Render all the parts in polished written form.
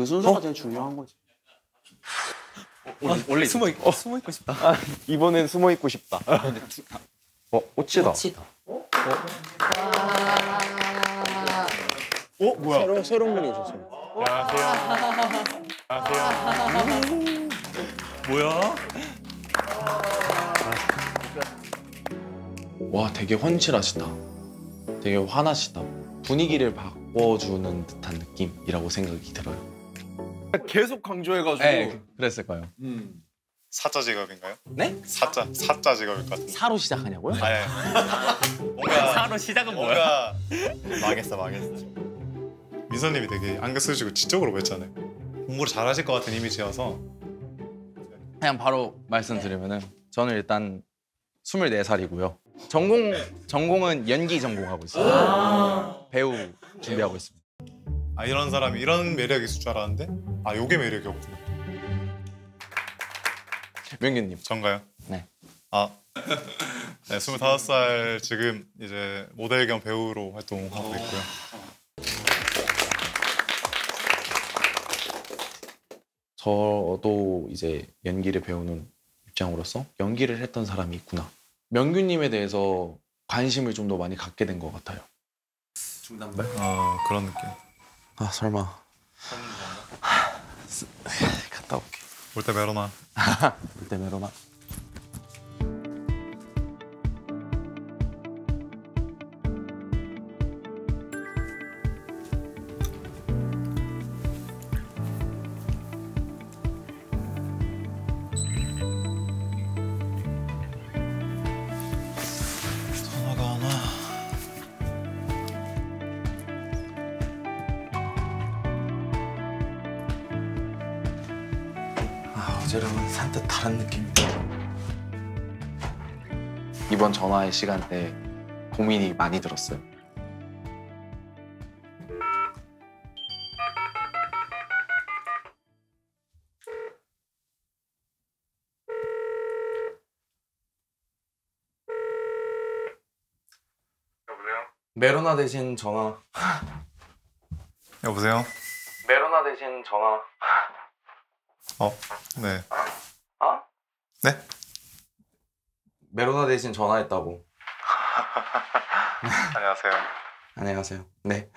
그 순서가 제일 중요한 거지. 원래 숨어 있고 싶다. 이번엔 숨어 있고 싶다. 오치다. 오치다. 뭐야? 새로운 분이 오셨어요. 안녕하세요. 안녕하세요. 뭐야? 와, 되게 헌칠하시다. 되게 화나시다. 분위기를 바꿔주는 듯한 느낌이라고 생각이 들어요. 계속 강조해가지고. 네, 그랬을까요? 사자 직업인가요? 네? 사자 직업일 것 같은데. 사로 시작하냐고요? 아니, 뭔가 사로 시작은 뭐야? 뭔가 망했어. 민서님이 되게 안경 쓰시고 지적으로 보였잖아요. 공부를 잘하실 것 같은 이미지여서. 그냥 바로 말씀드리면은 저는 일단 24살이고요. 전공은 연기 전공하고 있어요. 배우 준비하고 있습니다. 아, 이런 사람이 이런 매력이 있을 줄 알았는데 아, 요게 매력이 없구나. 명규님. 전가요? 네. 아, 네, 25살 지금 이제 모델 겸 배우로 활동하고 있고요. 저도 이제 연기를 배우는 입장으로서 연기를 했던 사람이 있구나. 명규님에 대해서 관심을 좀 더 많이 갖게 된 것 같아요. 중단발? 그런 느낌. 아, 설마. 갔다 올게. 올 때 메로나. 그때 메로나. 전화가 안 와. 어제랑은 산뜻 다른 느낌이다. 이번 전화의 시간대에 고민이 많이 들었어요. 여보세요? 메로나 대신 전화. 여보세요? 메로나 대신 전화. 네. 어? 네? 메로나 대신 전화했다고. 안녕하세요. 안녕하세요. 네.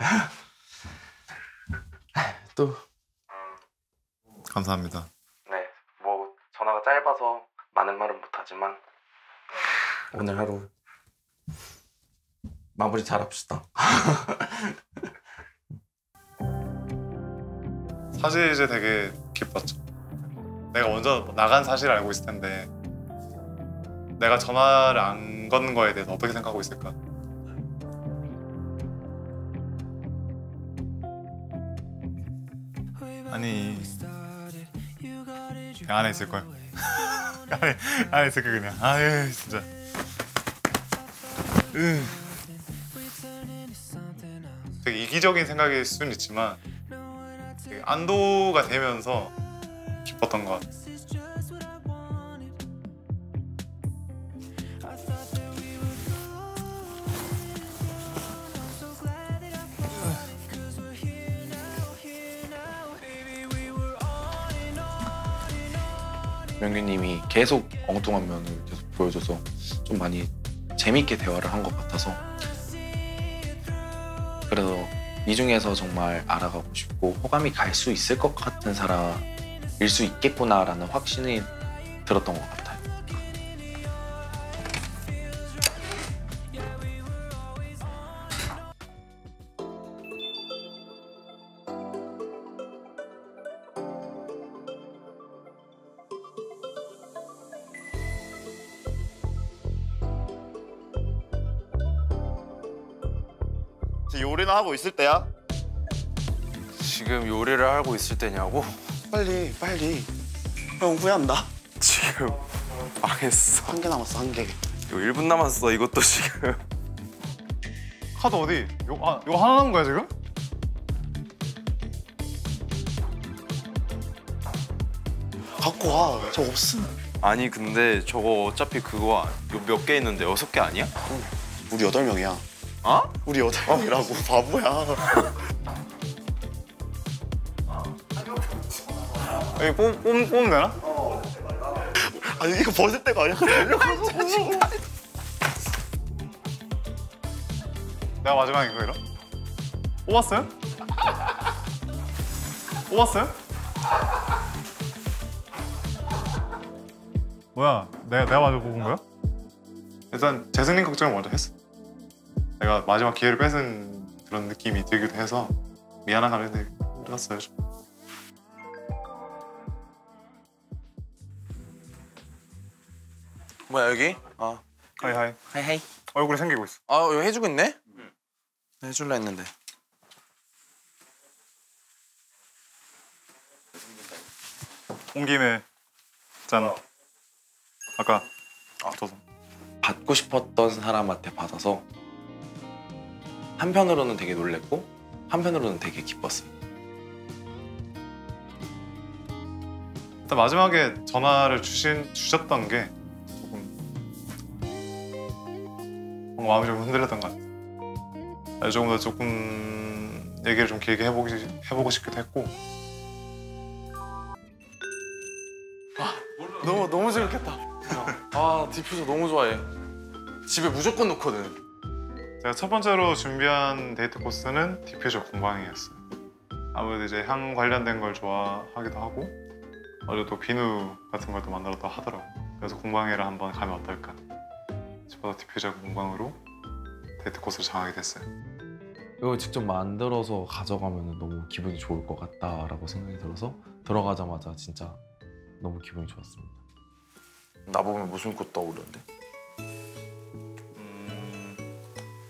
또. 감사합니다. 네. 뭐 전화가 짧아서 많은 말은 못하지만 오늘 하루 마무리 잘합시다. 사실 이제 되게 기뻤죠. 내가 먼저 나간 사실을 알고 있을 텐데 내가 전화를 안 거는 거에 대해서 어떻게 생각하고 있을까? 아니 안에 있을걸. 안에 있을걸 그냥. 아유 진짜. 되게 이기적인 생각일 수는 있지만 되게 안도가 되면서 기뻤던 것 같아요. 명규님이 계속 엉뚱한 면을 계속 보여줘서 좀 많이 재밌게 대화를 한 것 같아서 그래서 이 중에서 정말 알아가고 싶고 호감이 갈 수 있을 것 같은 사람일 수 있겠구나라는 확신이 들었던 것 같아요. 요리는 하고 있을 때야? 지금 요리를 하고 있을 때냐고? 빨리. 형 후회한다. 지금 망했어. 1개 남았어, 1개. 이거 1분 남았어, 이것도 지금. 카드 어디? 이거 하나 남은 거야 지금? 갖고 와. 저 없음. 아니 근데 저거 어차피 그거 몇 개 있는데 6개 아니야? 우리 8명이야. 어? 우리 8명이라고 바보야. 여기 뽑으면 되나? 아니 이거 벗을 때가 아니야. 내가 마지막인 거 이런? 뽑았어요? 뽑았어요? 뭐야? 내가 먼저 뽑은 거야? 일단 재승님 걱정을 먼저 했어. 내가 마지막 기회를 뺏은 그런 느낌이 들기도 해서 미안한 감정이 들었어요. 좀. 뭐야 여기? 아 하이. 하이. 얼굴이 생기고 있어. 아 이거 해주고 있네? 해줄라 했는데. 온 김에 짠. 아까 줘서. 받고 싶었던 사람한테 받아서 한편으로는 되게 놀랬고 한편으로는 되게 기뻤어요. 일단 마지막에 전화를 주셨던 게 조금 뭔가 마음이 좀 흔들렸던 것 같아요. 조금 더 조금 얘기를 좀 길게 해보고 싶기도 했고. 너무 재밌겠다. 아 디퓨저 너무 좋아해. 집에 무조건 놓거든. 제가 첫 번째로 준비한 데이트 코스는 디퓨저 공방이었어요. 아무래도 이제 향 관련된 걸 좋아하기도 하고 어제 또 비누 같은 걸 또 만들었다 하더라고요. 그래서 공방회를 한번 가면 어떨까 싶어서 디퓨저 공방으로 데이트 코스를 정하게 됐어요. 이걸 직접 만들어서 가져가면 너무 기분이 좋을 것 같다라고 생각이 들어서 들어가자마자 진짜 너무 기분이 좋았습니다. 나 보면 무슨 꽃 떠오르는데?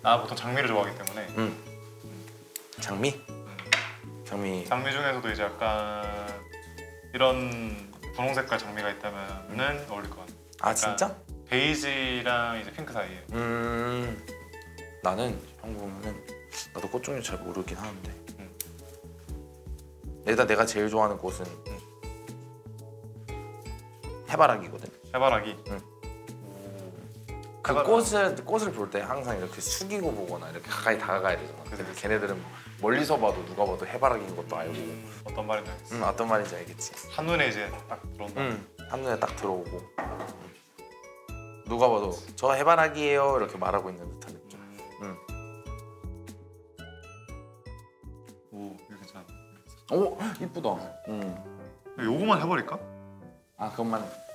나 보통 장미를 좋아하기 때문에 장미? 장미. 장미 중에서도 이제 약간 이런 분홍 색깔 장미가 있다면은 어울릴 것 같아요. 아 진짜? 베이지랑 이제 핑크 사이에. 나는 형 보면은 나도 꽃 종류 잘 모르긴 하는데 일단 내가 제일 좋아하는 꽃은 해바라기거든. 해바라기. 그 꽃을 볼 때 항상 이렇게 숙이고 보거나 이렇게 가까이 다가가야 되잖아. 근데 걔네들은 멀리서 봐도 누가 봐도 해바라기인 것도 알고 어떤 말인지 알겠어. 어떤 말인지 알겠지. 한눈에 이제 딱 들어온다. 한눈에 딱 들어오고 누가 봐도 저 해바라기예요 이렇게 말하고 있는 듯한 느낌. 오, 이거 괜찮아. 오 이쁘다. 요거만 해버릴까? 아 그것만.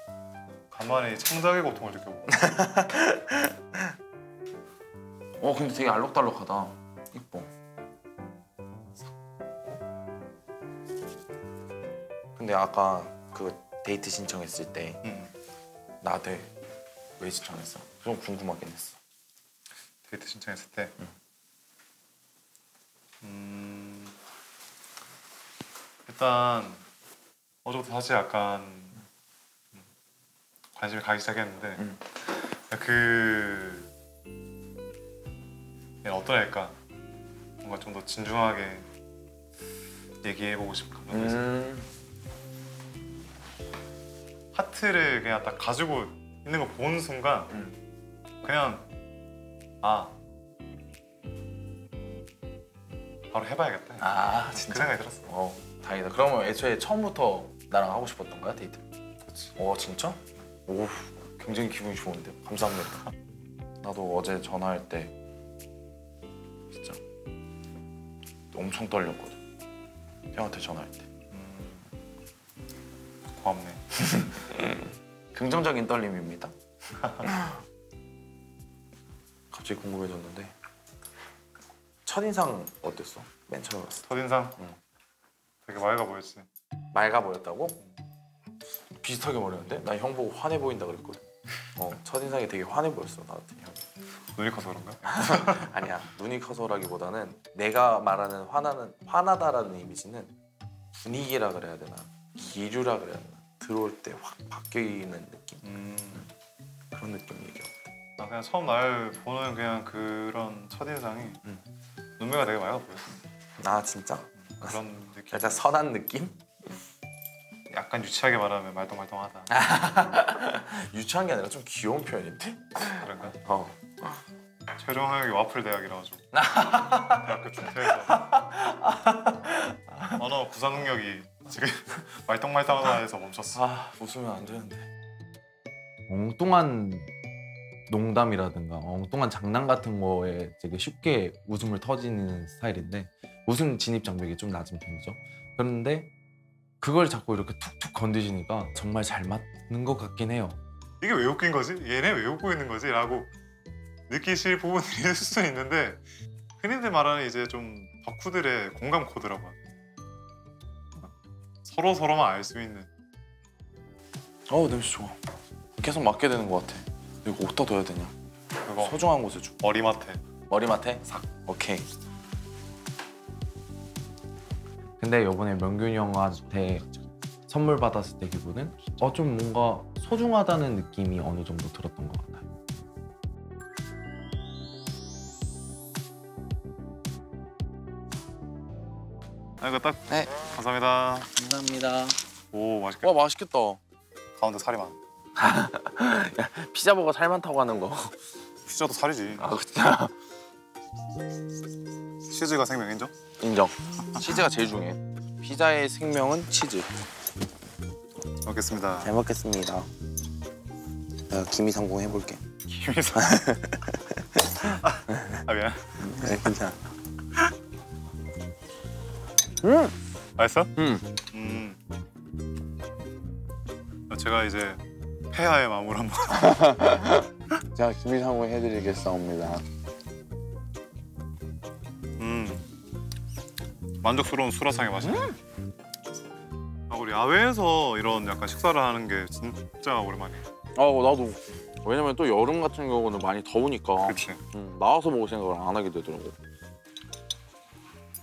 간만에 창작의 고통을 느껴보고. 근데 되게 알록달록하다. 이뻐. 근데 아까 그 데이트 신청했을 때 나한테 왜 신청했어? 좀 궁금하긴 했어. 데이트 신청했을 때. 일단 어제부터 사실 약간 관심이 가기 시작했는데 어떤 애일까? 뭔가 좀 더 진중하게 얘기해보고 싶은 감정이 있어요. 하트를 그냥 딱 가지고 있는 거 보는 순간 그냥 바로 해봐야겠다. 아 그 진짜? 생각이 들었어. 다행이다. 그러면 애초에 처음부터 나랑 하고 싶었던 거야 데이트? 그렇지. 진짜? 오 굉장히 기분이 좋은데 감사합니다. 나도 어제 전화할 때 진짜 엄청 떨렸거든. 형한테 전화할 때. 고맙네. 긍정적인 떨림입니다. 갑자기 궁금해졌는데 첫인상 어땠어? 맨 처음 봤을 때. 첫인상? 응. 되게 맑아 보였지. 맑아 보였다고? 비슷하게 말했는데? 난 형 보고 화내 보인다 그랬거든. 첫인상이 되게 화내 보였어 나한테 형. 눈이 커서 그런가? 아니야 눈이 커서라기보다는 내가 말하는 화나다라는 이미지는 분위기라 그래야 되나 기류라 그래야 되나 들어올 때 확 바뀌는 느낌. 그런 느낌 얘기하거든. 나 그냥 처음 날 보는 그냥 그런 첫인상이 눈매가 되게 맑아 보였어. 아 진짜? 그런 느낌. 살짝 선한 느낌? 약간 유치하게 말하면 말똥말똥하다. 유치한 게 아니라 좀 귀여운 표현인데? 그런가? 최종 학력이 와플 대학이라 가지고 대학교 중퇴해서 언어 구사 능력이 지금 말똥말똥하다 해서 멈췄어. 아 웃으면 안 되는데. 엉뚱한 농담이라든가 엉뚱한 장난 같은 거에 되게 쉽게 웃음을 터지는 스타일인데 웃음 진입 장벽이 좀 낮은 편이죠. 그런데 그걸 자꾸 이렇게 툭툭 건드시니까 정말 잘 맞는 것 같긴 해요. 이게 왜 웃긴 거지? 얘네 왜 웃고 있는 거지? 라고 느끼실 부분이 있을 수도 있는데 흔히들 말하는 이제 좀 덕후들의 공감 코드라고 하죠. 서로만 알 수 있는. 냄새 좋아. 계속 맡게 되는 것 같아. 이거 어디다 둬야 되냐? 그거 소중한 곳에 줘. 머리맡에. 머리맡에 삭. 오케이. 근데 이번에 명균이 형한테 선물 받았을 때 기분은 좀 뭔가 소중하다는 느낌이 어느 정도 들었던 것 같아요. 이거 딱. 네. 감사합니다. 감사합니다. 오 맛있겠다. 와 맛있겠다. 가운데 살이 많아. 피자 버거 살 많다고 하는 거. 피자도 살이지. 아 진짜. 치즈가 생명 인정? 인정. 치즈가 제일 중요해. 피자의 생명은 치즈. 먹겠습니다. 잘 먹겠습니다. 내가 기미 성공해볼게. 김희선. 아 미안. 네, 괜찮아. 맛있어? 응. 제가 이제 폐하의 마음으로 한번. 제가 기미 성공해드리겠사옵니다. 만족스러운 수라상의 맛이. 우리 야외에서 이런 약간 식사를 하는 게 진짜 오랜만이에요. 나도. 왜냐면 또 여름 같은 경우는 많이 더우니까. 그렇지. 나와서 먹을 생각을 안 하게 되더라고.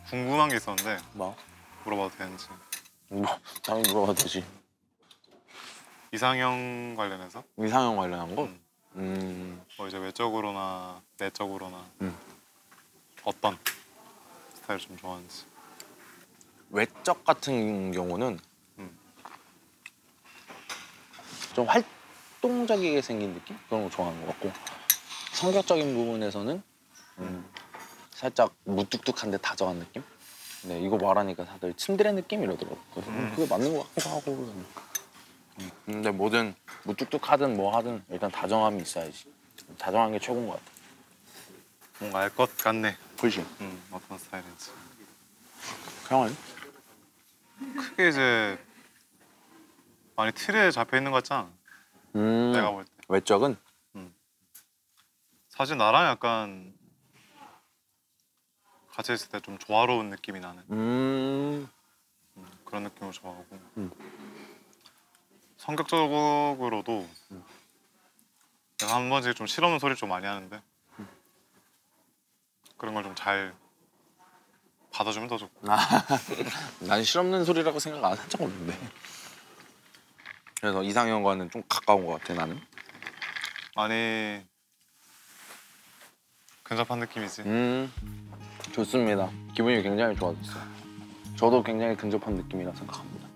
궁금한 게 있었는데 뭐? 물어봐도 되는지. 당연히 물어봐도 되지. 이상형 관련해서 이상형 관련한 거? 뭐 이제 외적으로나 내적으로나 어떤 스타일을 좀 좋아하는지. 외적 같은 경우는 좀 활동적이게 생긴 느낌? 그런 거 좋아하는 것 같고, 성격적인 부분에서는 살짝 무뚝뚝한데 다정한 느낌? 네, 이거 말하니까 다들 츤데레 느낌 이러더라고. 그래서 그게 맞는 것 같기도 하고. 근데 뭐든 무뚝뚝하든 뭐 하든 일단 다정함이 있어야지. 다정한 게 최고인 것 같아. 뭔가 알 것 같네. 그렇지. 어떤 스타일인지. 형은? 크게 이제 많이 틀에 잡혀 있는 것 같잖아. 내가 볼 때. 외적은? 사실 나랑 약간 같이 있을 때 좀 조화로운 느낌이 나는 그런 느낌을 좋아하고 성격적으로도 내가 한 번씩 좀 실없는 소리를 좀 많이 하는데 그런 걸 좀 잘 받아주면 더 좋고. 난 실없는 소리라고 생각 안 한 적 없는데. 그래서 이상형과는 좀 가까운 것 같아, 나는. 많이 근접한 느낌이지. 좋습니다. 기분이 굉장히 좋아졌어요. 저도 굉장히 근접한 느낌이라 생각합니다.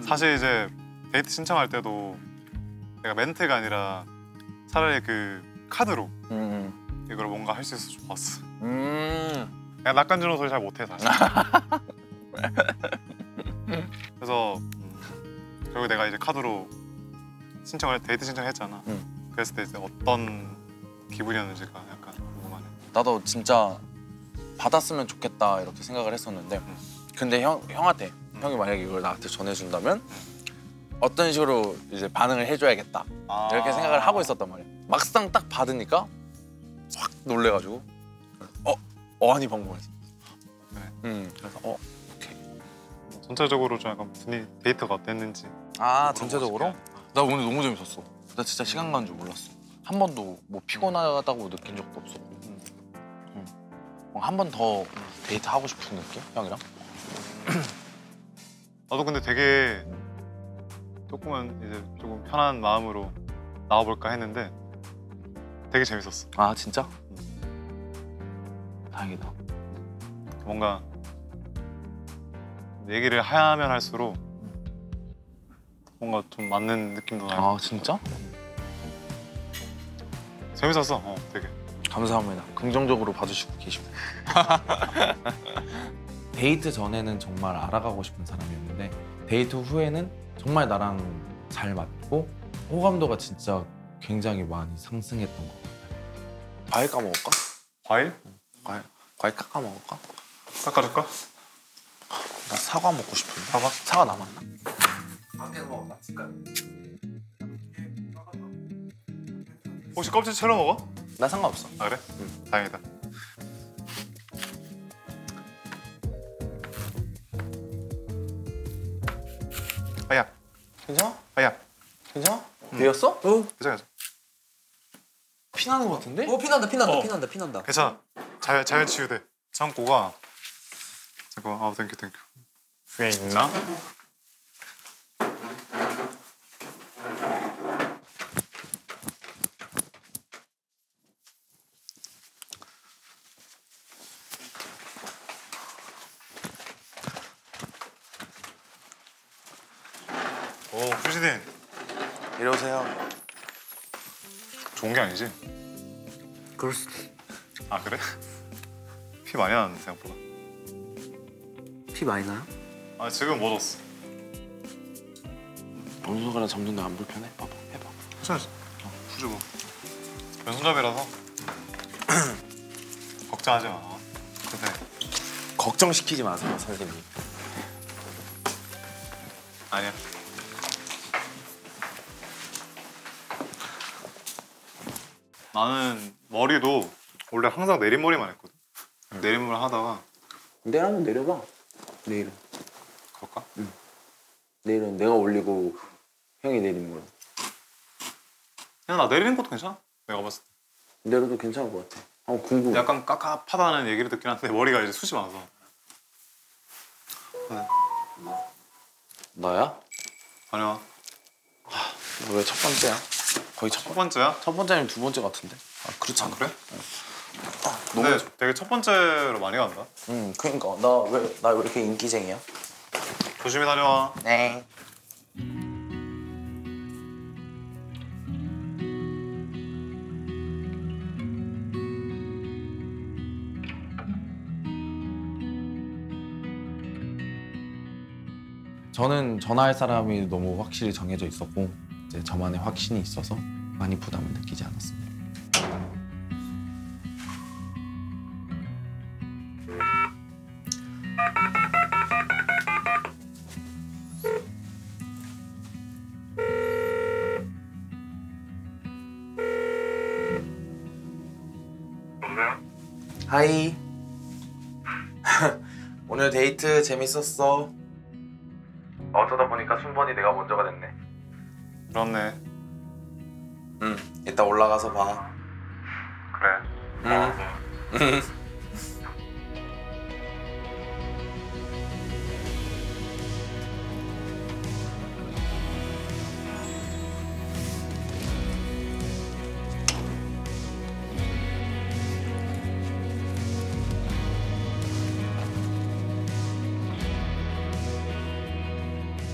사실 이제 데이트 신청할 때도 내가 멘트가 아니라 차라리 그 카드로 이걸 뭔가 할 수 있어서 좋았어. 내가 낯간지러운 소리 잘 못해 사실. 그래서 결국 내가 이제 카드로 데이트 신청했잖아. 그랬을 때 이제 어떤 기분이었는지가 약간 궁금하네. 나도 진짜 받았으면 좋겠다 이렇게 생각을 했었는데 근데 형한테 형이 만약에 이걸 나한테 전해준다면 어떤 식으로 이제 반응을 해줘야겠다 이렇게 생각을 하고 있었단 말이야. 막상 딱 받으니까 확 놀래가지고 어안이 벙벙해서. 그래서 오케이. 전체적으로 좀 약간 데이트가 어땠는지. 전체적으로? 나 오늘 너무 재밌었어. 나 진짜 시간 가는 줄 몰랐어. 한 번도 뭐 피곤하다고 느낀 적도 없었고. 한 번 더 데이트 하고 싶은 느낌? 형이랑? 나도 근데 되게 조금 편한 마음으로 나와볼까 했는데 되게 재밌었어. 아 진짜? 다행이다. 뭔가 얘기를 하면 할수록 뭔가 좀 맞는 느낌도 나고. 아 진짜? 재밌었어. 되게. 감사합니다. 긍정적으로 봐주시고 계시고. 데이트 전에는 정말 알아가고 싶은 사람이었는데 데이트 후에는 정말 나랑 잘 맞고 호감도가 진짜 굉장히 많이 상승했던 것 같아요. 과일 까먹을까? 과일? 과일 깎아 먹을까? 깎아줄까? 나 사과 먹고 싶은데. 사과? 사과 남았나? 혹시 껍질 채로 먹어? 나 상관없어. 아 그래? 다행이다. 아야, 괜찮아? 아야. 괜찮아? 되었어? 괜찮아. 피나는 것 같은데? 피난다 피난다 어. 피난다 피난다. 괜찮아. 자연 치유돼. 창고가 잠깐. 아 땡큐. 위에 있나? 오, 후시딘. 이리 오세요. 좋은 게 아니지? 그럴 수도. 아 그래? 피 많이 나는데 생각보다. 피 많이 나요? 아 지금 못 왔어. 엄수가랑 잡는데 안 불편해? 봐봐, 해봐. 괜찮아. 후주 뭐. 왼손잡이라서 걱정하지 마. 근데 걱정시키지 마세요, 선생님. 아니야. 나는 머리도 원래 항상 내린머리만 했거든. 내린머리 하다가 내일 한번 내려봐. 내일은. 그럴까? 내일은 내가 올리고 형이 내리는 거야. 그냥 나 내리는 것도 괜찮아. 내가 봤을 때. 내려도 괜찮을 것 같아. 궁금해. 약간 깝깝하다는 얘기를 듣긴 하는데 머리가 이제 숱이 많아서. 나야? 아니야. 너 왜 첫 번째야? 거의 첫 번째야? 첫 번째면 두 번째 같은데? 아, 그렇지 않아? 그래? 근데 되게 첫 번째로 많이 간다. 그러니까 나 왜 이렇게 인기쟁이야? 조심히 다녀와. 네. 저는 전화할 사람이 너무 확실히 정해져 있었고 이제 저만의 확신이 있어서 많이 부담을 느끼지 않았습니다. 하이. 오늘 데이트 재밌었어. 어쩌다 보니까 순번이 내가 먼저가 됐네. 그렇네. 이따 올라가서 봐. 그래.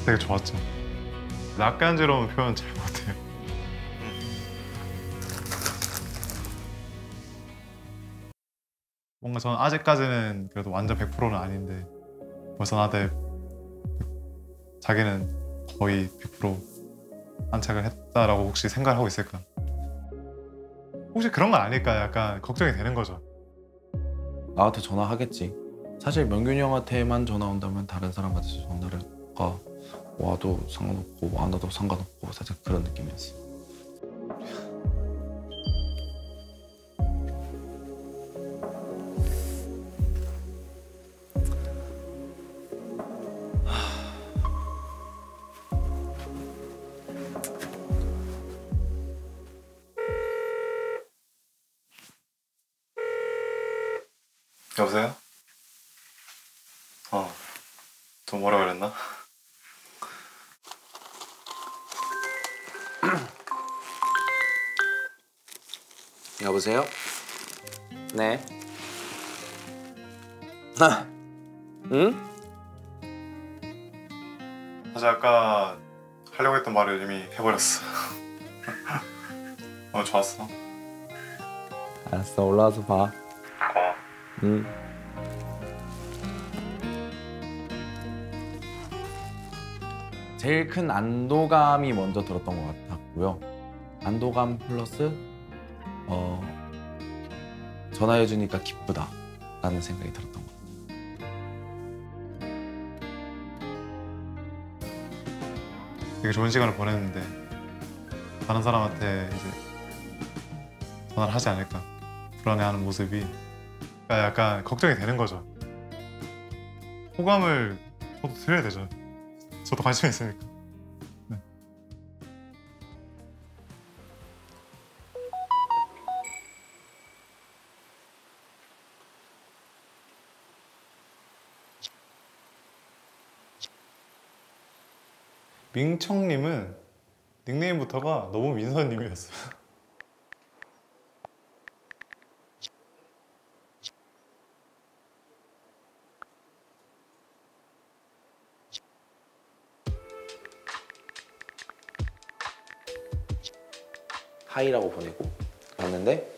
되게 좋았죠. 낯간지러운 표현 잘 못해요. 뭔가 저는 아직까지는 그래도 완전 100%는 아닌데 벌써 나한테 자기는 거의 100% 안착을 했다라고 혹시 생각을 하고 있을까? 혹시 그런 건 아닐까? 약간 걱정이 되는 거죠. 나한테 전화하겠지. 사실 명균이 형한테만 전화 온다면 다른 사람한테 전화를 와도 상관없고 안 와도 상관없고 살짝 그런 느낌이었어. 여보세요? 좀 오래 걸렸나? 여보세요? 네. 응? 사실 아까 하려고 했던 말을 이미 해버렸어. 좋았어. 알았어, 올라와서 봐. 고마워. 응. 제일 큰 안도감이 먼저 들었던 것 같았고요. 안도감 플러스 전화해주니까 기쁘다라는 생각이 들었던 것 같아요. 되게 좋은 시간을 보냈는데 다른 사람한테 이제 전화를 하지 않을까 불안해하는 모습이 약간 걱정이 되는 거죠. 호감을 저도 드려야 되죠. 저도 관심이 있으니까. 네. 민청님은 닉네임부터가 너무 민서님이었어요. 하이라고 보내고 봤는데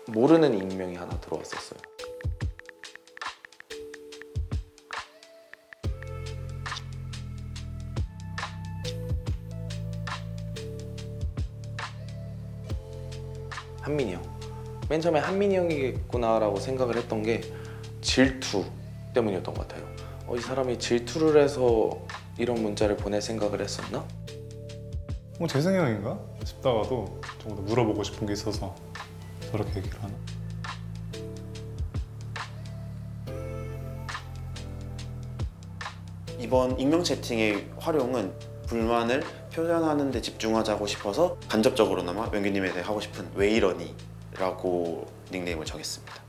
모르는 익명이 하나 들어왔었어요. 한민이 형. 맨 처음에 한민이 형이겠구나라고 생각을 했던 게 질투 때문이었던 것 같아요. 이 사람이 질투를 해서 이런 문자를 보낼 생각을 했었나? 재승이 형인가 싶다가도 조금 더 물어보고 싶은 게 있어서 저렇게 얘기를 하나? 이번 익명 채팅의 활용은 불만을 표현하는 데 집중하자고 싶어서 간접적으로나마 명규님에 대해 하고 싶은 왜 이러니? 라고 닉네임을 정했습니다.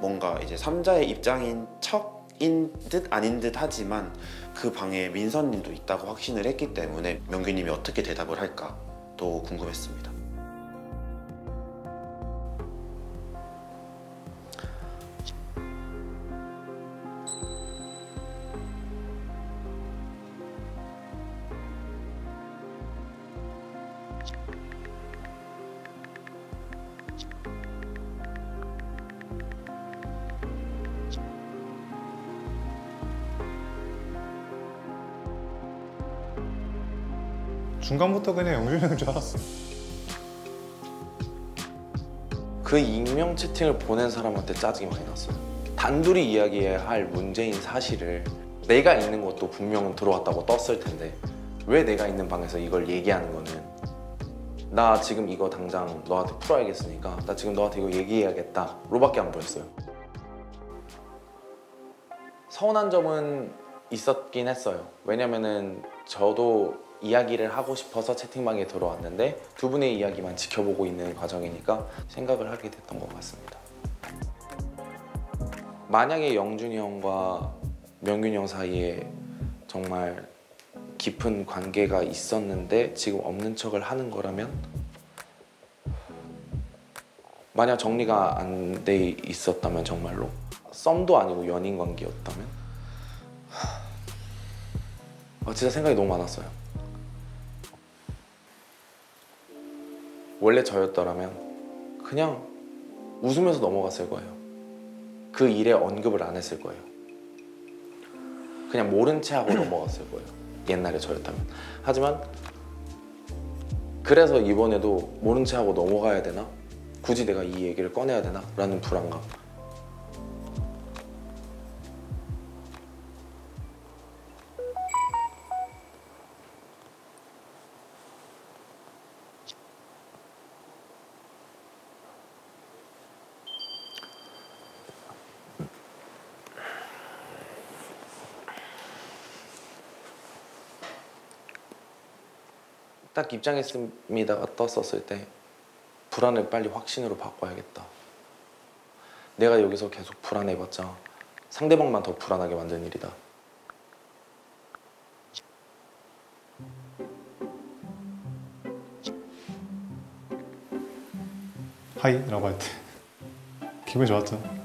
뭔가 이제 3자의 입장인 척인 듯 아닌 듯 하지만 그 방에 민서님도 있다고 확신을 했기 때문에 명규님이 어떻게 대답을 할까 또 궁금했습니다. 중간부터 그냥 영준이 형인 줄 알았어요. 그 익명 채팅을 보낸 사람한테 짜증이 많이 났어요. 단둘이 이야기해야 할 문제인 사실을 내가 있는 것도 분명은 들어왔다고 떴을 텐데 왜 내가 있는 방에서 이걸 얘기하는 거는 나 지금 이거 당장 너한테 풀어야겠으니까 나 지금 너한테 이거 얘기해야겠다 로밖에 안 보였어요. 서운한 점은 있었긴 했어요. 왜냐면은 저도 이야기를 하고 싶어서 채팅방에 들어왔는데 두 분의 이야기만 지켜보고 있는 과정이니까 생각을 하게 됐던 것 같습니다. 만약에 영준이 형과 명균이 형 사이에 정말 깊은 관계가 있었는데 지금 없는 척을 하는 거라면 만약 정리가 안 돼 있었다면 정말로 썸도 아니고 연인 관계였다면 진짜 생각이 너무 많았어요. 원래 저였더라면 그냥 웃으면서 넘어갔을 거예요. 그 일에 언급을 안 했을 거예요. 그냥 모른 채 하고 넘어갔을 거예요. 옛날에 저였다면. 하지만 그래서 이번에도 모른 채 하고 넘어가야 되나? 굳이 내가 이 얘기를 꺼내야 되나? 라는 불안감. 딱 입장했습니다가 떴었을 때 불안을 빨리 확신으로 바꿔야겠다. 내가 여기서 계속 불안해봤자 상대방만 더 불안하게 만드는 일이다. 하이라고 할 때 기분이 좋았죠.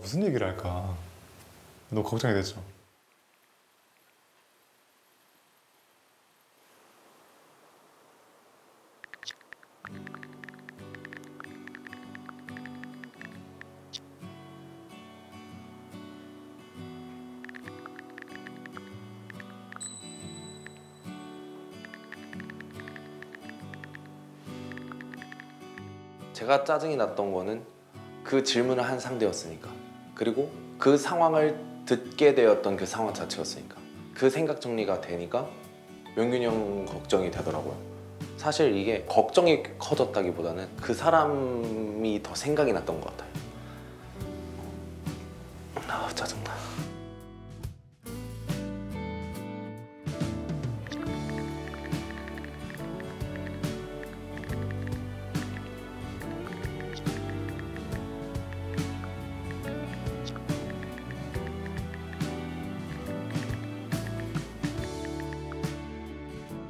무슨 얘기를 할까 너무 걱정이 됐죠. 제가 짜증이 났던 거는 그 질문을 한 상대였으니까, 그리고 그 상황을 듣게 되었던 그 상황 자체였으니까, 그 생각 정리가 되니까 명균이 형 걱정이 되더라고요. 사실 이게 걱정이 커졌다기보다는 그 사람이 더 생각이 났던 것 같아요. 아, 짜증나.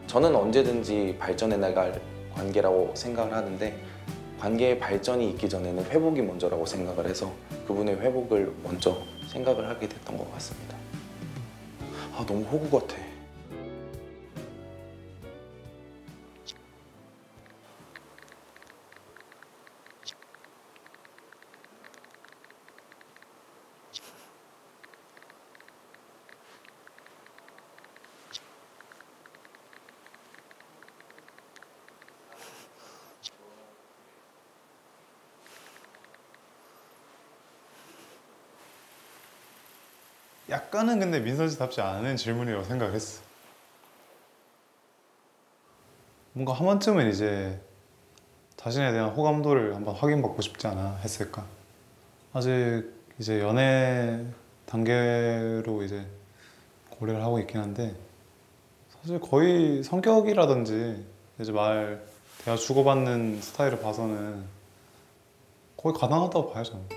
저는 언제든지 발전해 나갈 관계라고 생각을 하는데, 관계의 발전이 있기 전에는 회복이 먼저라고 생각을 해서 그분의 회복을 먼저 생각을 하게 됐던 것 같습니다. 아, 너무 호구 같아. 약간은 근데 민서씨답지 않은 질문이라고 생각을 했어. 뭔가 한 번쯤은 이제 자신에 대한 호감도를 한번 확인받고 싶지 않아 했을까. 아직 이제 연애 단계로 이제 고려를 하고 있긴 한데, 사실 거의 성격이라든지 이제 대화 주고받는 스타일을 봐서는 거의 가능하다고 봐요, 저는.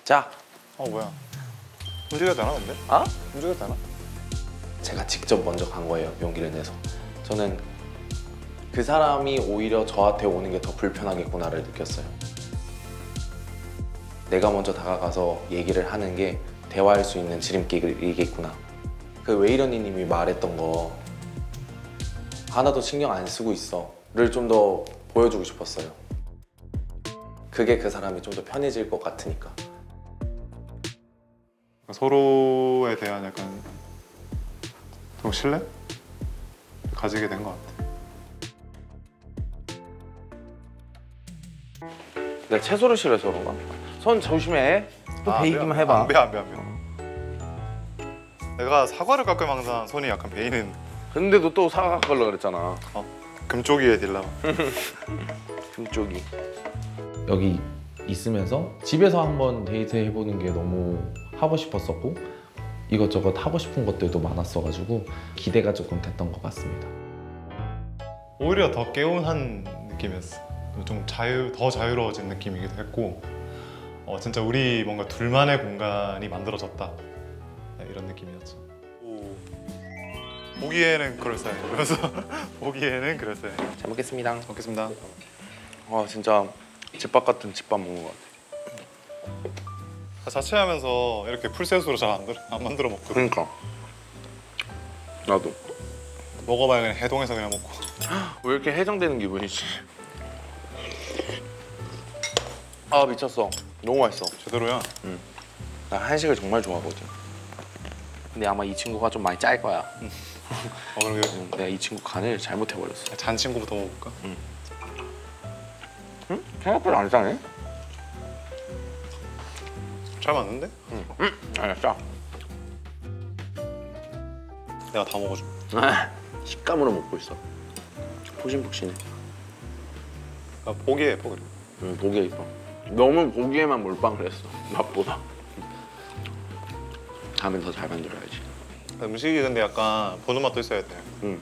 자, 뭐야? 움직여도 되나 근데? 아? 움직여도 되나? 제가 직접 먼저 간 거예요, 용기를 내서. 저는 그 사람이 오히려 저한테 오는 게 더 불편하겠구나를 느꼈어요. 내가 먼저 다가가서 얘기를 하는 게 대화할 수 있는 지름길이겠구나. 그 웨이런니 님이 말했던 거, 하나도 신경 안 쓰고 있어를 좀 더 보여주고 싶었어요. 그게 그 사람이 좀 더 편해질 것 같으니까. 서로에 대한 약간 그리고 신뢰 가지게 된 것 같아. 내가 채소를 싫어해서 그런가? 손 조심해. 또 베이기만 해봐. 안 배. 내가 사과를 가끔 항상 손이 약간 베이는 근데도 또 사과 깎으려고 그랬잖아. 금쪽이의 딜레마. 금쪽이. 여기 있으면서 집에서 한번 데이트 해보는 게 너무 하고 싶었었고 이것저것 하고 싶은 것들도 많았어가지고 기대가 조금 됐던 것 같습니다. 오히려 더 개운한 느낌이었어. 좀 더 자유로워진 느낌이기도 했고 진짜 우리 뭔가 둘만의 공간이 만들어졌다 이런 느낌이었죠. 보기에는 그럴싸해. 그래서 보기에는 그럴싸해. 잘 먹겠습니다. 먹겠습니다. 진짜 집밥 같은 집밥 먹는 것 같아. 자취하면서 이렇게 풀셋으로 잘 안 만들어 먹거든. 그러니까 나도 먹어봐야 그냥 해동해서 그냥 먹고. 왜 이렇게 해장되는 기분이지? 미쳤어. 너무 맛있어. 제대로야. 나 한식을 정말 좋아하거든. 근데 아마 이 친구가 좀 많이 짤 거야. 그러게. 내가 이 친구 간을 잘못해버렸어. 잔 친구부터 먹어볼까? 응? 생각보다 안 짜네? 잘 맞는데? 아니야, 짜. 내가 다 먹어줘. 식감으로 먹고 있어. 폭신폭신해. 보기에. 보기에 있어. 너무 보기에만 몰빵을 했어. 맛보다. 다음엔 더 잘 만들어야지. 음식이 근데 약간 보는 맛도 있어야 돼. 응.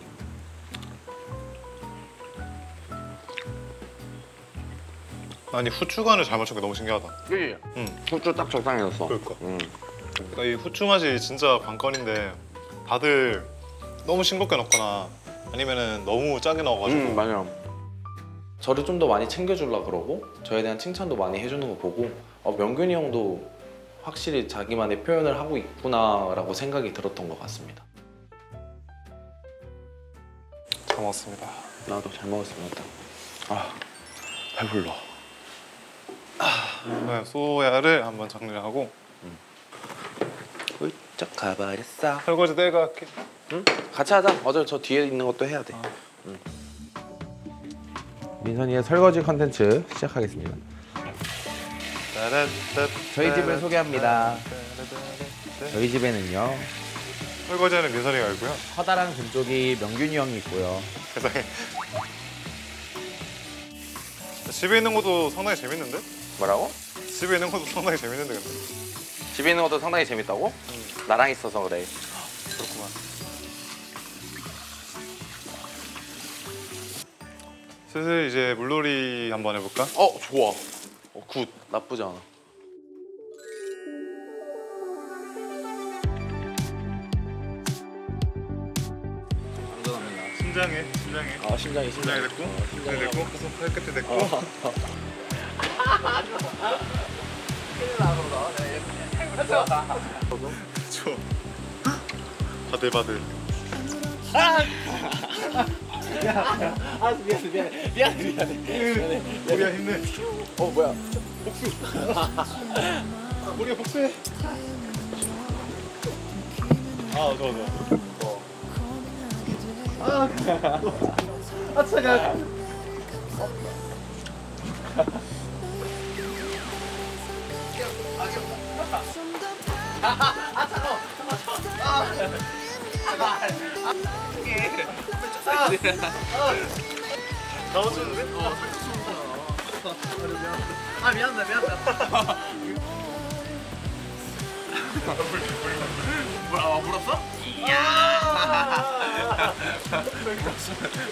아니 후추간을 잘 맞춘 게 너무 신기하다. 그치? 응. 후추 딱 적당해졌어. 그러니까. 응. 그러니까 이 후추 맛이 진짜 관건인데 다들 너무 싱겁게 넣거나 아니면은 너무 짜게 넣어가지고. 맞아. 저를 좀 더 많이 챙겨주려고 그러고 저에 대한 칭찬도 많이 해주는 거 보고 명균이 형도 확실히 자기만의 표현을 하고 있구나라고 생각이 들었던 것 같습니다. 잘 먹었습니다. 나도 잘 먹었습니다. 배불러. 네, 소야를 한번 정리하고 훌쩍 가버렸어. 설거지 내가 할게. 응? 같이 하자. 어차피 저 뒤에 있는 것도 해야 돼. 응. 민선이의 설거지 컨텐츠 시작하겠습니다. 저희 집을 소개합니다. 저희 집에는요 설거지는 민선이가 있고요. 커다란 금쪽이 명균이 형이 있고요. 세상에. 집에 있는 것도 상당히 재밌는데? 뭐라고? 집에 있는 것도 상당히 재밌는데 근데. 집에 있는 것도 상당히 재밌다고? 나랑 있어서 그래. 그렇구만. 슬슬 이제 물놀이 한번 해볼까? 좋아. 굿. 나쁘지 않아. 심장에. 심장이 심장이 됐고, 심장이 됐고, 팔끝에 됐고. 좋아. 바들바들. 미안해. 우리야 힘내. 뭐야? 우리가 복수해. 좋아. 나와줬는데? 미안하다. 물었어?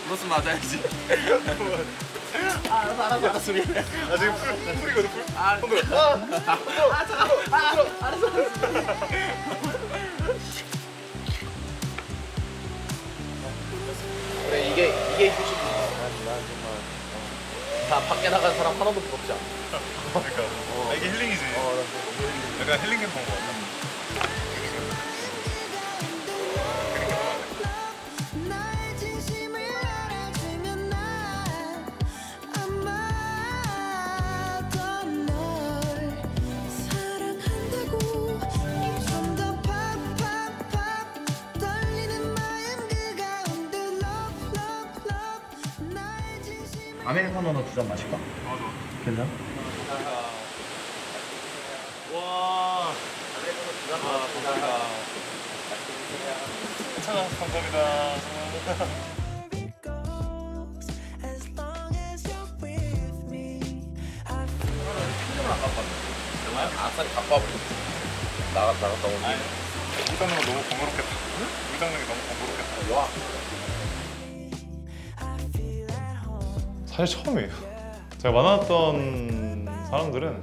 물었으면 맞아야지. 알았어. 나 지금 풀이거든, 풀. 그래 이게 휴식이야. 다 밖에 나간 사람 하나도 부럽지 않아. 그러니까 이게 힐링이지. 약간 힐링 캠프 온 거 같아. 나의 진심을 알아주면 난 아마 더 널 사랑한다고 좀 더 팍팍팍 떨리는 마음 아메리카노 하나 2잔 마실까? 맞아. 괜찮아? 와. 괜찮아. 감사합니다. As long as you're with me, I 아싸리 바빠버려. 나갔다 오니. 물 닦는 거 너무 번거롭겠다. 물 닦는 게 너무 번거롭겠다. 와. feel at home. 사실 처음이에요. 제가 만났던 사람들은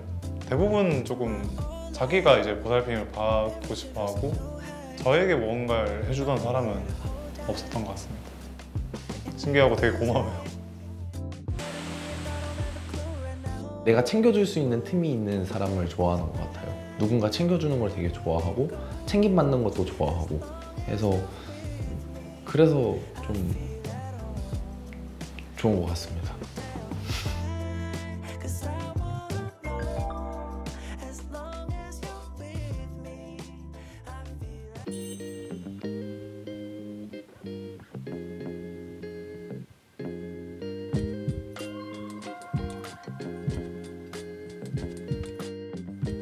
대부분 조금 자기가 이제 보살핌을 받고 싶어하고 저에게 뭔가를 해주던 사람은 없었던 것 같습니다. 신기하고 되게 고마워요. 내가 챙겨줄 수 있는 틈이 있는 사람을 좋아하는 것 같아요. 누군가 챙겨주는 걸 되게 좋아하고 챙김받는 것도 좋아하고 그래서 좀 좋은 것 같습니다. Cause I wanna know. As long as you're with me, I feel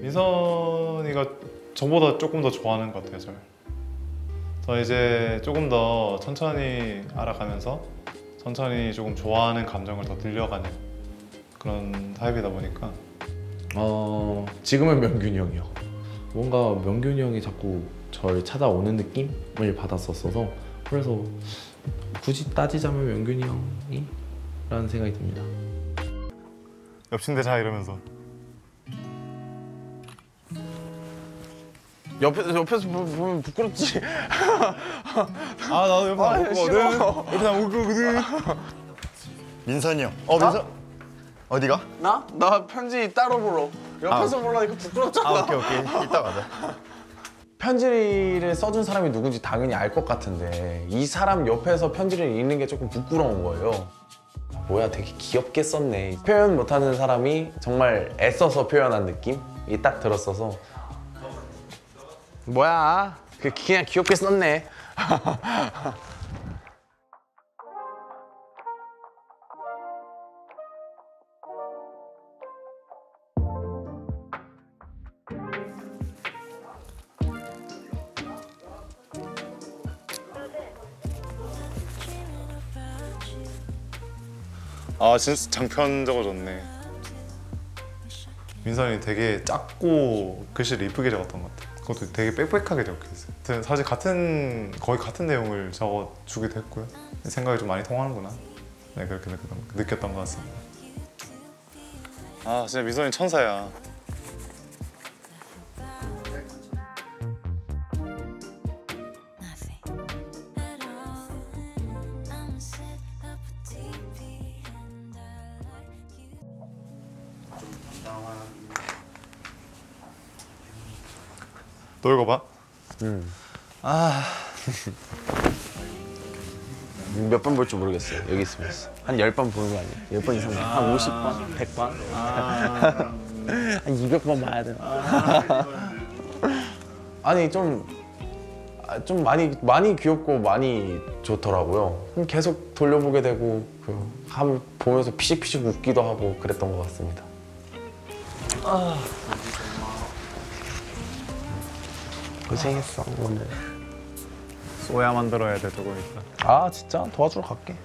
민선이가 저보다 조금 더 좋아하는 것 같아요, 저를. 저 이제 조금 더 천천히 알아가면서 천천히 조금 좋아하는 감정을 더 늘려가는 그런 타입이다 보니까 지금은 명균이 형이요. 뭔가 명균이 형이 자꾸 저를 찾아오는 느낌을 받았었어서 그래서 굳이 따지자면 명균이 형이 라는 생각이 듭니다. 옆 침대 자 이러면서. 옆에서 보면 부끄럽지. 나도 옆에 못 보거든. 옆에 나못 보거든. 민선이 형. 민선 어디가? 나 편지 따로 보러. 옆에서 보려니까 부끄럽잖아. 오케이. 이따 가자. 편지를 써준 사람이 누군지 당연히 알 것 같은데 이 사람 옆에서 편지를 읽는 게 조금 부끄러운 거예요. 뭐야, 되게 귀엽게 썼네. 표현 못하는 사람이 정말 애써서 표현한 느낌이 딱 들었어서 뭐야, 그냥 귀엽게 썼네. 진짜 장편 적어줬네. 민선이 되게 작고 글씨를 이쁘게 적었던 것 같아. 그것도 되게 빽빽하게 적혀있어요. 사실 거의 같은 내용을 적어주기도 했고요. 생각이 좀 많이 통하는구나. 네, 그렇게 느꼈던 것 같습니다. 진짜 민선이 천사야. nothing at all. I'm set up a TV and I like you. 너 읽어봐. 몇 번 볼 줄 모르겠어요. 여기 있으면 한 10번 보는 거 아니에요? 10번 이상, 한 50번? 100번? 한 200번 봐야 되나? 아니 좀 많이 귀엽고 많이 좋더라고요. 계속 돌려보게 되고 보면서 피식피식 웃기도 하고 그랬던 것 같습니다. 고생했어 오늘. 쏘야 만들어야 돼, 조금 있다. 진짜? 도와주러 갈게.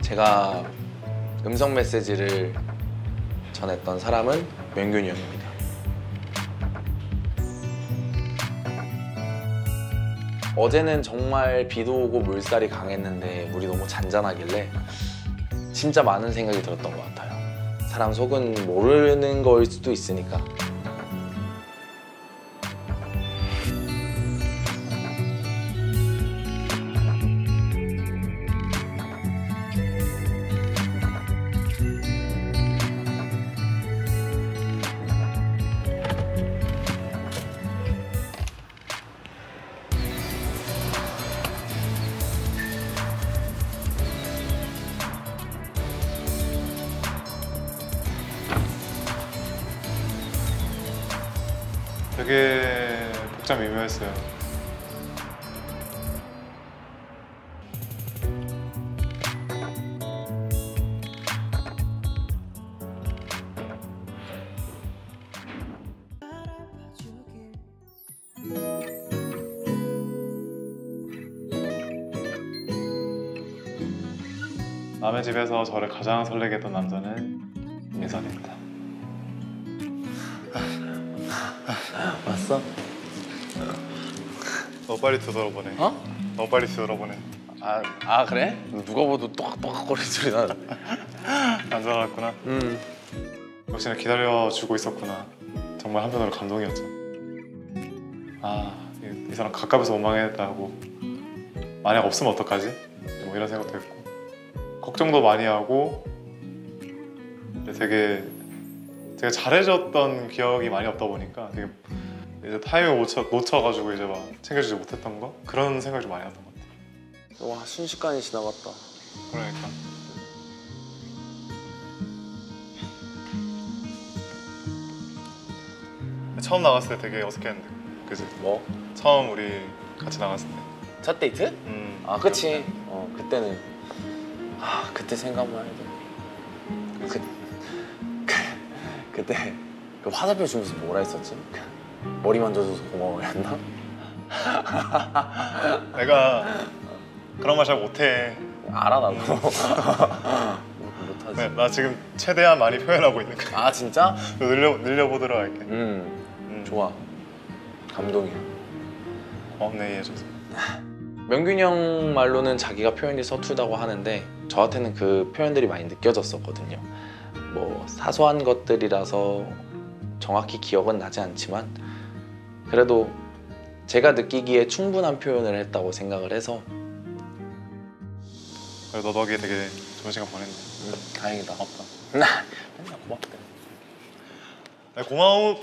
제가 음성 메시지를 전했던 사람은 명균이 형입니다. 어제는 정말 비도 오고 물살이 강했는데 물이 너무 잔잔하길래 진짜 많은 생각이 들었던 것 같아요. 사람 속은 모르는 거일 수도 있으니까. 되게 복잡 미묘했어요. 남의 집에서 저를 가장 설레게 했던 남자는 민선입니다. 왔어? 너 빨리 뒤돌아보네. 어? 너 빨리 뒤돌아보네. 아 그래? 누가 봐도 또각또각거리는 소리 나는. 안 전화했구나. 역시나 기다려주고 있었구나. 정말 한편으로 감동이었죠. 이 사람 가까이서 원망했다 하고 만약 없으면 어떡하지? 뭐 이런 생각도 했고 걱정도 많이 하고 되게 잘해줬던 기억이 많이 없다 보니까 되게 이제 타이밍을 놓쳐가지고 이제 막 챙겨주지 못했던 거 그런 생각이 좀 많이 났던 것 같아요. 와 순식간에 지나갔다. 그러니까 처음 나갔을 때 되게 어색했는데 그지? 뭐? 처음 우리 같이 나갔을 때 첫 데이트? 아 그치. 그때는 그때 생각만 해도 그때 그 화살표 주면서 뭐라 했었지? 머리 만져줘서 고마워 했나? 내가 그런 말 잘 못해. 알아 나도. 못하지. 네, 나 지금 최대한 많이 표현하고 있는 거야. 아 진짜? 늘려보도록 할게. 좋아. 감동이야. 고맙네 이해해줘서. 명균이 형 말로는 자기가 표현이 서툴다고 하는데 저한테는 그 표현들이 많이 느껴졌었거든요. 뭐 사소한 것들이라서 정확히 기억은 나지 않지만 그래도 제가 느끼기에 충분한 표현을 했다고 생각을 해서 그래 너 덕에 되게 좋은 시간 보냈네. 다행이다. 고맙다. 맨날 고맙대.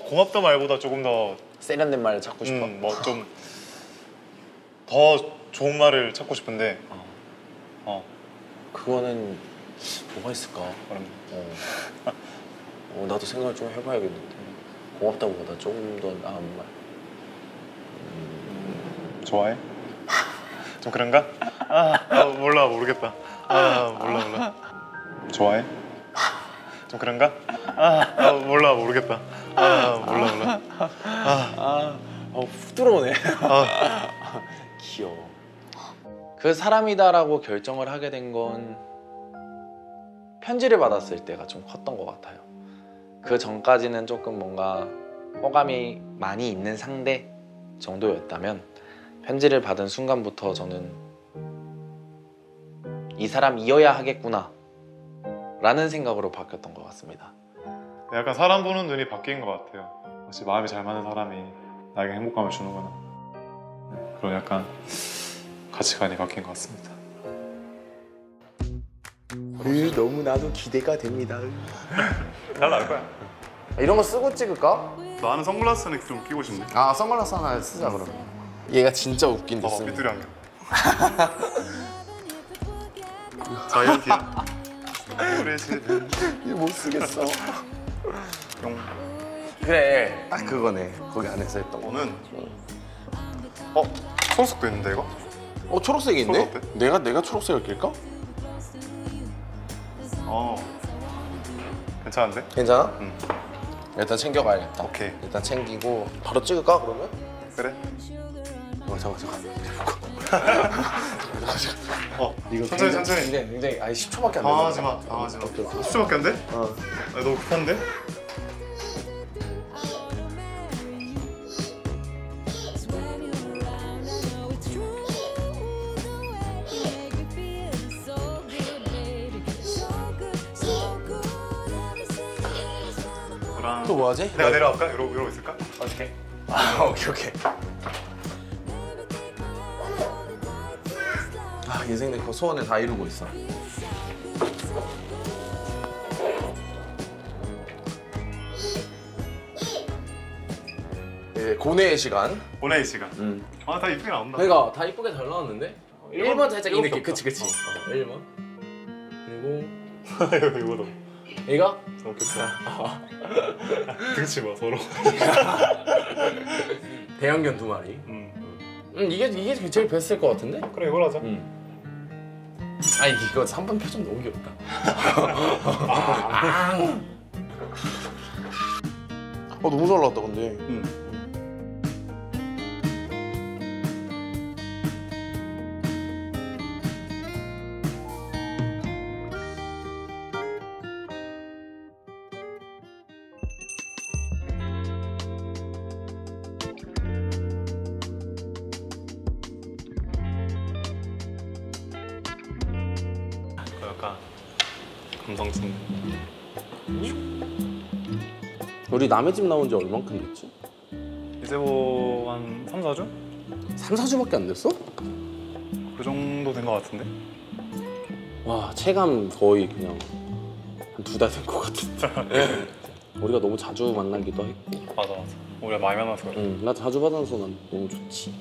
고맙다 말보다 조금 더 세련된 말을 찾고 싶어. 뭐 좀 더 좋은 말을 찾고 싶은데 그거는 뭐가 있을까? 그럼 나도 생각을 좀 해봐야겠는데 고맙다보다 조금 더 나은 말. 좋아해? 좀 그런가? 몰라 모르겠다. 몰라. 좋아해? 좀 그런가? 몰라 모르겠다. 몰라. 훅 들어오네. 귀여워. 그 사람이다라고 결정을 하게 된 건 편지를 받았을 때가 좀 컸던 것 같아요. 그 전까지는 조금 뭔가 호감이 많이 있는 상대 정도였다면 편지를 받은 순간부터 저는 이 사람이어야 하겠구나 라는 생각으로 바뀌었던 것 같습니다. 약간 사람 보는 눈이 바뀐 것 같아요. 역시 마음이 잘 맞는 사람이 나에게 행복감을 주는구나. 그런 약간 가치관이 바뀐 것 같습니다. 너무 나도 기대가 됩니다. 잘 나올 거야. 이런 거 쓰고 찍을까? 나는 선글라스는 좀 끼고 싶네. 선글라스 하나 쓰자 그러면. 얘가 진짜 웃긴데 쓰면. 삐뚤이 안경. 자이언티야. 우리 집은 이거 못 쓰겠어. 용. 그래 딱 그거네. 거기 안에서 했던 거. 너는 초록색도 있는데 이거? 초록색이 있네? 초록색 내가 초록색을 낄까? 괜찮은데? 괜찮아? 응. 일단 챙겨가야겠다. 오케이. 일단 챙기고 바로 찍을까 그러면? 그래. 잠깐. 이거 천천히. 굉장히 10초밖에 안 돼. 당황하지 마. 10초밖에 안 돼? 너무 급한데? 또 뭐 하지? 내가 내려갈까? 이러고 있을까? 어떻게? 오케이. 인생내 그 소원을 다 이루고 있어. 이제 고뇌의 시간. 고뇌의 시간. 다 이쁘게 나온다. 그러니까 다 이쁘게 잘 나왔는데? 1번 살짝 이 느낌. 그치. 1번. 그리고 이거도. 이거? 좋겠다. 등치 봐 서로. 대형견 2마리. 이게 제일 베스트일 것 같은데? 그래 이걸 하자. 이거 3번 표정 너무 귀엽다. 너무 잘 나왔다 근데. 감성진. 우리 남의 집 나온 지 얼만큼 됐지? 이제 뭐 한 3, 4주? 3, 4주밖에 안 됐어? 그 정도 된 것 같은데? 와, 체감 거의 그냥 한 2달 된 것 같은데. 우리가 너무 자주 만나기도 했고. 맞아. 우리가 많이 만나서 그래. 응, 나 자주 받아서 난 너무 좋지.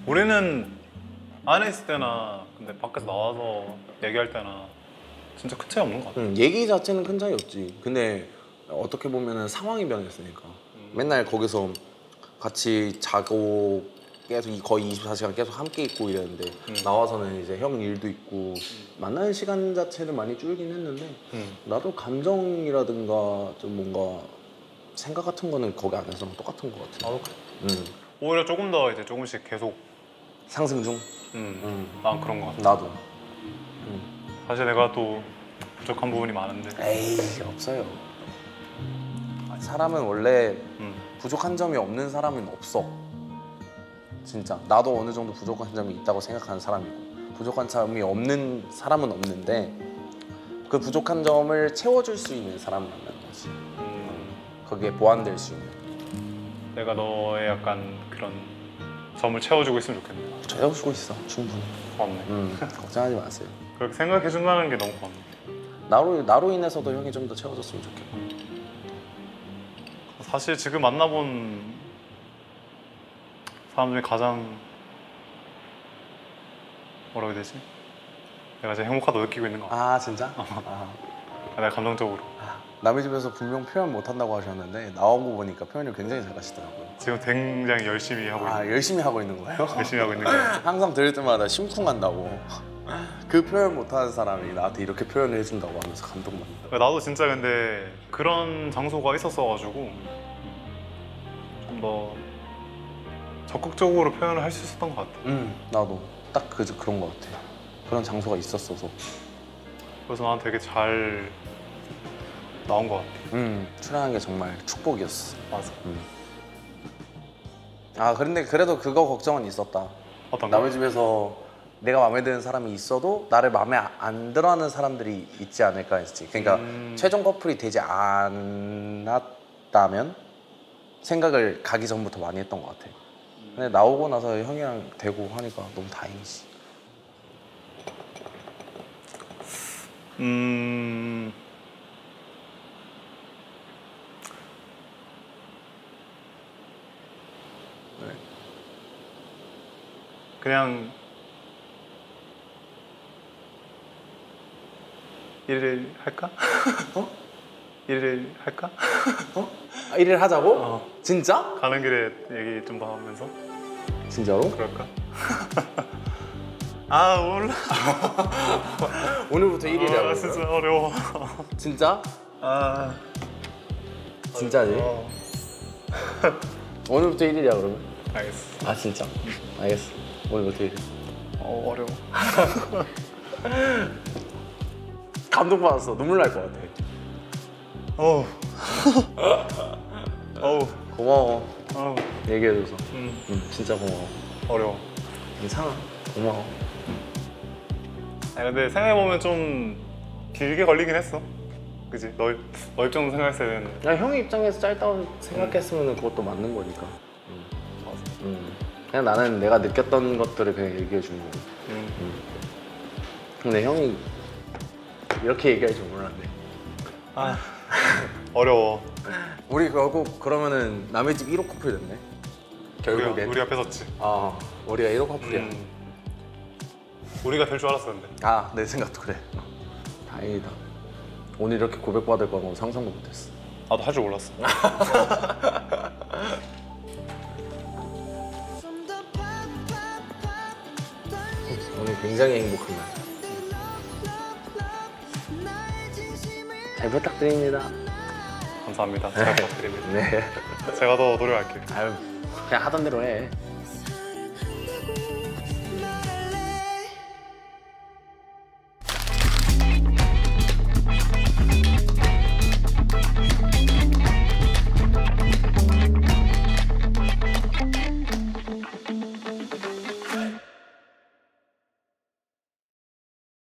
우리는 안에 있을 때나 근데 밖에서 나와서 얘기할 때나 진짜 큰 차이 없는 것 같아. 응, 얘기 자체는 큰 차이 없지. 근데 어떻게 보면은 상황이 변했으니까. 맨날 거기서 같이 자고 계속 거의 24시간 계속 함께 있고 이랬는데 나와서는 이제 형 일도 있고 만나는 시간 자체는 많이 줄긴 했는데 나도 감정이라든가 좀 뭔가 생각 같은 거는 거기 안에서랑 똑같은 것 같아. 나도 그래. 오히려 조금 더 이제 조금씩 계속 상승 중. 난 그런 것 같아. 나도. 사실 내가 또 부족한 부분이 많은데. 에이, 없어요. 사람은 원래 부족한 점이 없는 사람은 없어. 진짜 나도 어느 정도 부족한 점이 있다고 생각하는 사람이고 부족한 점이 없는 사람은 없는데 그 부족한 점을 채워줄 수 있는 사람을 만나는 거지. 거기에 보완될 수 있는. 내가 너의 약간 그런 점을 채워주고 있으면 좋겠네. 채워주고 있어, 충분히. 고맙네. 걱정하지 마세요. 그렇게 생각해준다는 게 너무 고맙네. 나로 인해서도 형이 좀 더 채워줬으면 좋겠고. 사실 지금 만나본 사람 중에 가장 뭐라고 해야 되지? 내가 제일 행복하다고 느끼고 있는 것 같아. 아, 진짜? 내가 감정적으로. 남의 집에서 분명 표현 못한다고 하셨는데 나오고 보니까 표현을 굉장히 잘하시더라고요. 지금 굉장히 열심히 하고 있는. 열심히 하고 있는 거예요? 열심히 하고 있는 거예요. 항상 들을 때마다 심쿵한다고. 그 표현 못하는 사람이 나한테 이렇게 표현을 해준다고 하면서 감동받는다. 나도 진짜 근데 그런 장소가 있었어가지고 좀 더 적극적으로 표현을 할 수 있었던 것 같아. 나도 딱 그런 것 같아. 그런 장소가 있었어서. 그래서 난 되게 잘 나온 것 같아. 출연한 게 정말 축복이었어. 맞아. 그런데 그래도 그거 걱정은 있었다. 어떤 거? 남의 집에서 내가 마음에 드는 사람이 있어도 나를 마음에 안 들어하는 사람들이 있지 않을까 했지. 그러니까 최종 커플이 되지 않았다면 생각을 가기 전부터 많이 했던 것 같아. 근데 나오고 나서 형이랑 되고 하니까 너무 다행이지. 그냥 1일 할까? 1일 할까? 1일 하자고? 진짜? 가는 길에 얘기 좀 더 하면서. 진짜로? 그럴까? 아 몰라. 오늘부터 1일이야. 진짜 어려워. 진짜? 진짜지? 오늘부터 1일이야 그러면? 알겠어. 진짜? 알겠어. 오늘부터 1일. 어려워. 감동받았어. 눈물 날 것 같아. 고마워. 얘기해줘서. 진짜 고마워. 어려워. 괜찮아. 고마워. 근데 생각해보면 좀 길게 걸리긴 했어. 그치? 너 입장도 생각했어야 되는데. 야, 형의 입장에서 짧다고 생각했으면 그것도 맞는 거니까. 그냥 나는 내가 느꼈던 것들을 그냥 얘기해 주는 거야. 근데 형이 이렇게 얘기할 줄 몰랐네. 어려워. 우리 결국 그러면은 남의 집 1호 커플 됐네. 결국엔. 우리가 뺏었지. 우리가 1호 커플이야. 우리가 될 줄 알았었는데. 내 생각도 그래. 다행이다. 오늘 이렇게 고백받을 거는 상상도 못했어. 나도 할 줄 몰랐어. 오늘 굉장히 행복한 날. 잘 부탁드립니다. 감사합니다. 잘 부탁드립니다. 네. 제가 더 노력할게요. 그냥 하던 대로 해.